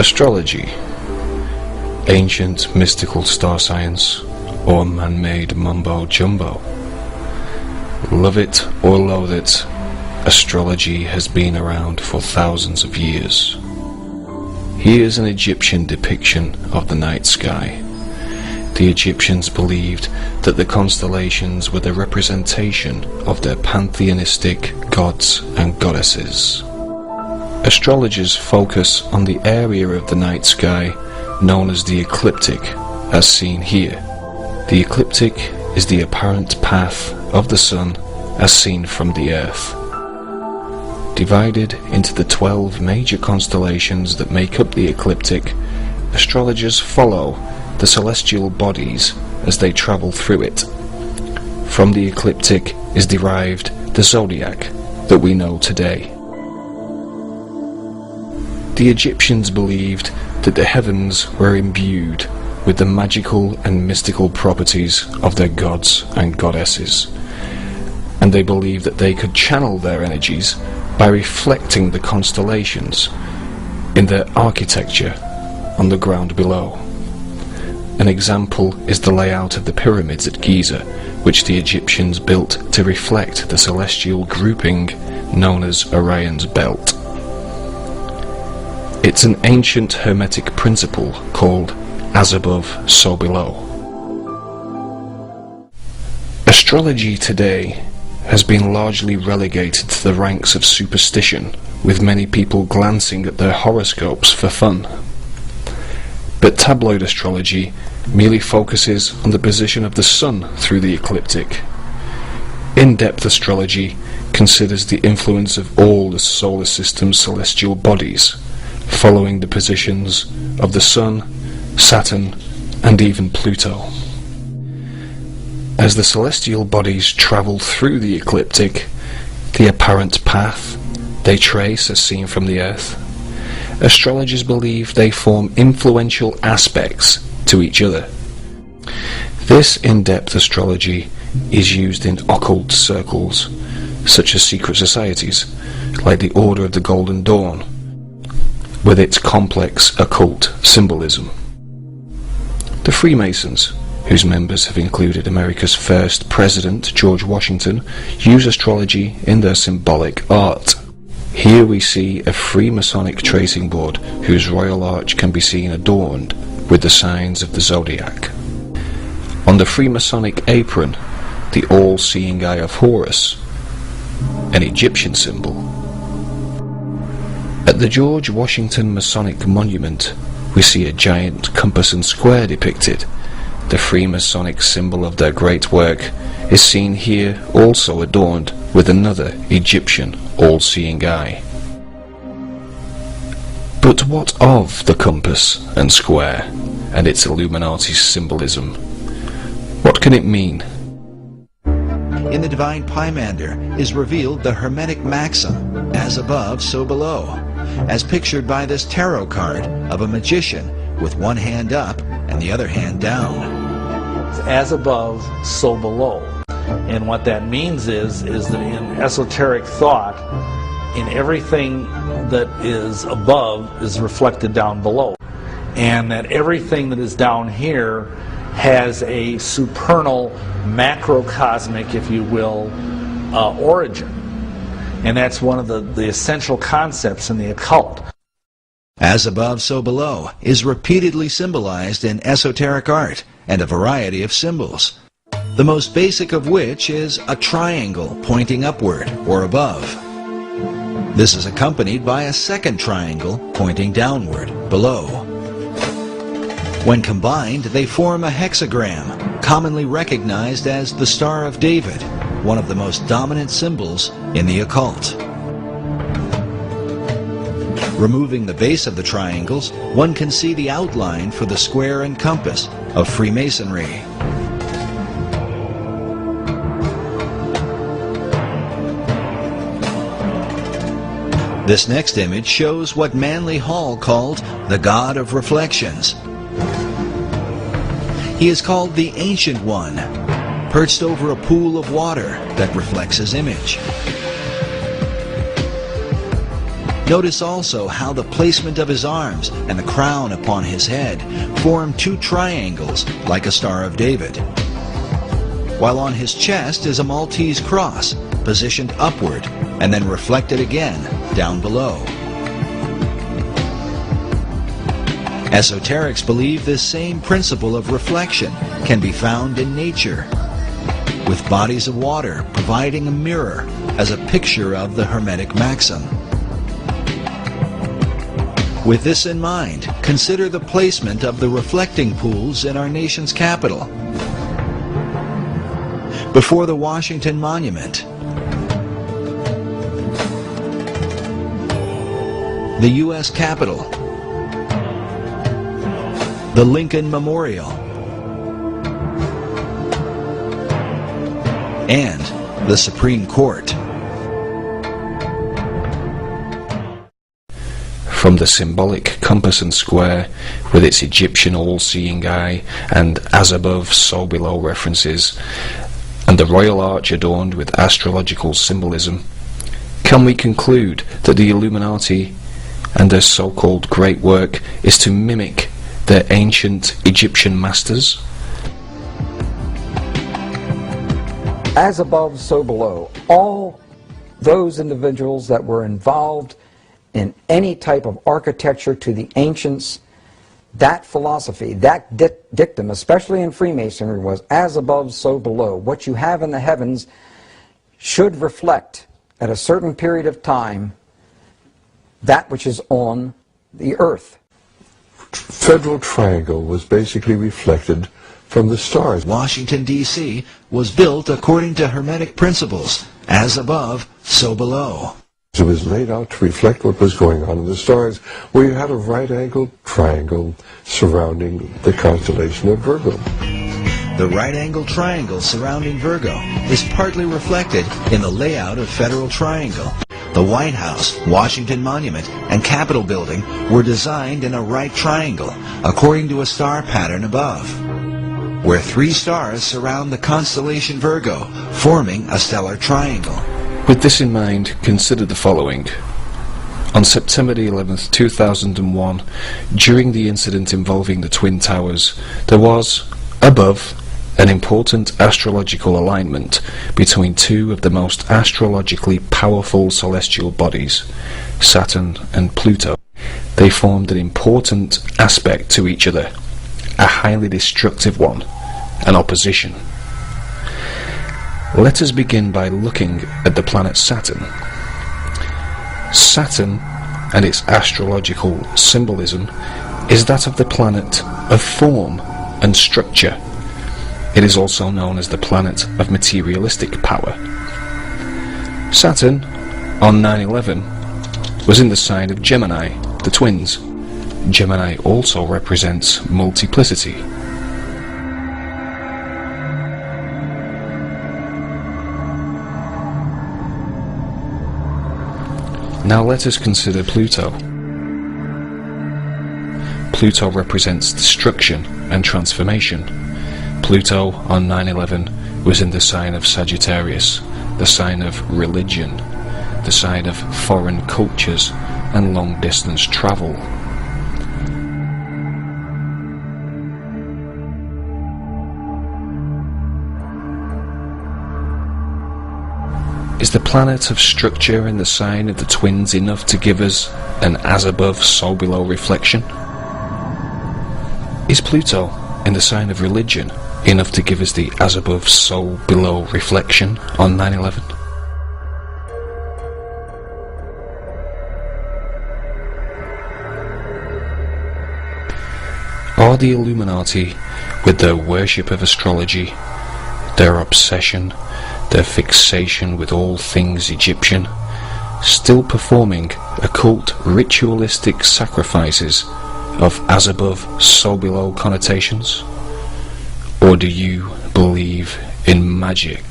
Astrology, ancient mystical star science, or man-made mumbo-jumbo. Love it or loathe it, astrology has been around for thousands of years. Here's an Egyptian depiction of the night sky. The Egyptians believed that the constellations were the representation of their pantheistic gods and goddesses. Astrologers focus on the area of the night sky known as the ecliptic, as seen here. The ecliptic is the apparent path of the sun as seen from the earth. Divided into the 12 major constellations that make up the ecliptic, astrologers follow the celestial bodies as they travel through it. From the ecliptic is derived the zodiac that we know today. The Egyptians believed that the heavens were imbued with the magical and mystical properties of their gods and goddesses, and they believed that they could channel their energies by reflecting the constellations in their architecture on the ground below. An example is the layout of the pyramids at Giza, which the Egyptians built to reflect the celestial grouping known as Orion's belt. It's an ancient hermetic principle called as above, so below. Astrology today has been largely relegated to the ranks of superstition, with many people glancing at their horoscopes for fun. But tabloid astrology merely focuses on the position of the sun through the ecliptic. In-depth astrology considers the influence of all the solar system's celestial bodies, following the positions of the sun, Saturn, and even Pluto. As the celestial bodies travel through the ecliptic, the apparent path they trace as seen from the Earth, astrologers believe they form influential aspects to each other. This in-depth astrology is used in occult circles, such as secret societies, like the Order of the Golden Dawn, with its complex occult symbolism. The Freemasons, whose members have included America's first president, George Washington, use astrology in their symbolic art. Here we see a Freemasonic tracing board whose royal arch can be seen adorned with the signs of the zodiac. On the Freemasonic apron, the all-seeing eye of Horus, an Egyptian symbol. At the George Washington Masonic Monument, we see a giant compass and square depicted. The Freemasonic symbol of their great work is seen here, also adorned with another Egyptian all-seeing eye. But what of the compass and square and its Illuminati symbolism? What can it mean? In the Divine Pymander is revealed the Hermetic maxim, as above, so below, as pictured by this tarot card of a magician with one hand up and the other hand down. As above, so below. And what that means is that in esoteric thought, in everything that is above is reflected down below. And that everything that is down here has a supernal, macrocosmic, if you will, origin. And that's one of the essential concepts in the occult. As above, so below is repeatedly symbolized in esoteric art and a variety of symbols, the most basic of which is a triangle pointing upward or above. This is accompanied by a second triangle pointing downward, below. When combined, they form a hexagram, commonly recognized as the Star of David, one of the most dominant symbols in the occult. Removing the base of the triangles, one can see the outline for the square and compass of Freemasonry. This next image shows what Manly Hall called the God of Reflections. He is called the Ancient One, perched over a pool of water that reflects his image. Notice also how the placement of his arms and the crown upon his head form two triangles like a Star of David, while on his chest is a Maltese cross positioned upward and then reflected again down below. Esoterics believe this same principle of reflection can be found in nature, with bodies of water providing a mirror as a picture of the Hermetic maxim. With this in mind, consider the placement of the reflecting pools in our nation's capital. Before the Washington Monument, the U.S. Capitol, the Lincoln Memorial, and the Supreme Court. From the symbolic compass and square, with its Egyptian all-seeing eye and as above, so below references, and the royal arch adorned with astrological symbolism, can we conclude that the Illuminati and their so-called great work is to mimic their ancient Egyptian masters? As above, so below. All those individuals that were involved in any type of architecture to the ancients, that philosophy, that dictum, especially in Freemasonry, was as above, so below. What you have in the heavens should reflect at a certain period of time that which is on the earth. Federal Triangle was basically reflected from the stars. Washington, D.C. was built according to Hermetic principles, as above, so below. It was laid out to reflect what was going on in the stars, where you had a right-angled triangle surrounding the constellation of Virgo. The right-angled triangle surrounding Virgo is partly reflected in the layout of Federal Triangle. The White House, Washington Monument, and Capitol Building were designed in a right triangle, according to a star pattern above, where three stars surround the constellation Virgo, forming a stellar triangle. With this in mind, consider the following. On September 11th, 2001, during the incident involving the Twin Towers, there was, above, an important astrological alignment between two of the most astrologically powerful celestial bodies, Saturn and Pluto. They formed an important aspect to each other, a highly destructive one, an opposition. Let us begin by looking at the planet Saturn. Saturn and its astrological symbolism is that of the planet of form and structure. It is also known as the planet of materialistic power. Saturn, on 9/11, was in the sign of Gemini, the twins. Gemini also represents multiplicity. Now let us consider Pluto. Pluto represents destruction and transformation. Pluto on 9/11 was in the sign of Sagittarius, the sign of religion, the sign of foreign cultures and long-distance travel. Is the planet of structure in the sign of the twins enough to give us an as above, so below reflection? Is Pluto in the sign of religion enough to give us the as above, so below reflection on 9/11? Are the Illuminati, with their worship of astrology, their obsession, their fixation with all things Egyptian, still performing occult ritualistic sacrifices of as above, so below connotations? Or do you believe in magic?